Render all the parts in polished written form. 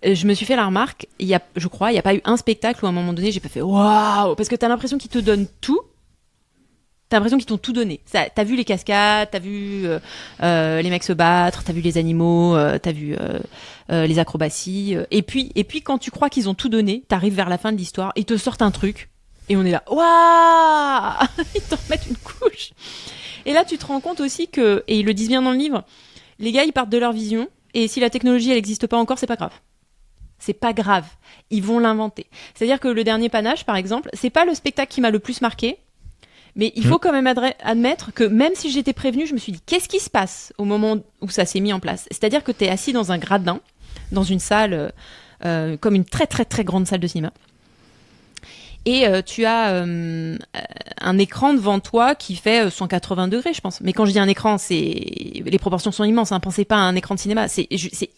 je me suis fait la remarque, je crois, il n'y a pas eu un spectacle où à un moment donné, j'ai pas fait waouh, parce que t'as l'impression qu'ils te donnent tout. T'as l'impression qu'ils t'ont tout donné. T'as vu les cascades, t'as vu les mecs se battre, t'as vu les animaux, t'as vu les acrobaties. Et puis quand tu crois qu'ils ont tout donné, t'arrives vers la fin de l'histoire, ils te sortent un truc, et on est là, waouh, ils t'en remettent une couche. Et là, tu te rends compte aussi que, et ils le disent bien dans le livre, les gars, ils partent de leur vision, et si la technologie, elle n'existe pas encore, c'est pas grave. C'est pas grave. Ils vont l'inventer. C'est-à-dire que le dernier Panache, par exemple, c'est pas le spectacle qui m'a le plus marqué, mais il faut quand même admettre que même si j'étais prévenue, je me suis dit, qu'est-ce qui se passe au moment où ça s'est mis en place ? C'est-à-dire que t'es assis dans un gradin, dans une salle, comme une très très très grande salle de cinéma. Et tu as un écran devant toi qui fait 180 degrés, je pense. Mais quand je dis un écran, les proportions sont immenses. Hein. Pensez pas à un écran de cinéma, c'est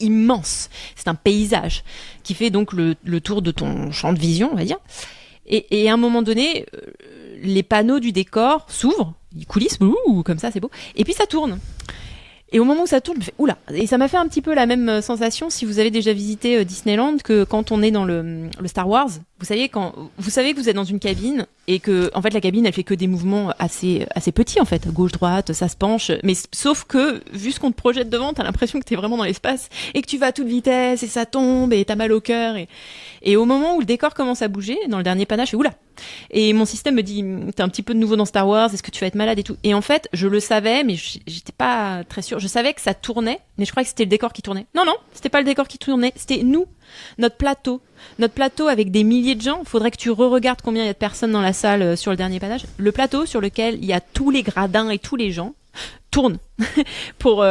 immense. C'est un paysage qui fait donc le tour de ton champ de vision, on va dire. Et à un moment donné, les panneaux du décor s'ouvrent, ils coulissent, comme ça, c'est beau. Et puis ça tourne. Et au moment où ça tourne, je me fais oula. Et ça m'a fait un petit peu la même sensation si vous avez déjà visité Disneyland, que quand on est dans le Star Wars. Vous savez que vous êtes dans une cabine et que en fait la cabine elle fait que des mouvements assez petits en fait, gauche droite, ça se penche, mais sauf que vu ce qu'on te projette devant, t'as l'impression que t'es vraiment dans l'espace et que tu vas à toute vitesse et ça tombe et t'as mal au cœur et au moment où le décor commence à bouger dans le dernier panache, je fais oula. Et mon système me dit t'es un petit peu de nouveau dans Star Wars, est-ce que tu vas être malade et tout. Et en fait je le savais mais j'étais pas très sûre. Je savais que ça tournait, mais je croyais que c'était le décor qui tournait. Non, c'était pas le décor qui tournait, c'était nous, notre plateau avec des milliers de gens. Il faudrait que tu re-regardes combien il y a de personnes dans la salle sur le dernier panache. Le plateau sur lequel il y a tous les gradins et tous les gens tourne pour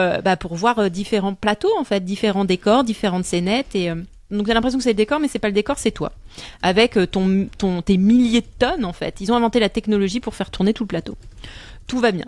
voir différents plateaux en fait, différents décors, différentes scénettes et donc t'as l'impression que c'est le décor, mais c'est pas le décor, c'est toi. Avec tes milliers de tonnes en fait. Ils ont inventé la technologie pour faire tourner tout le plateau. Tout va bien.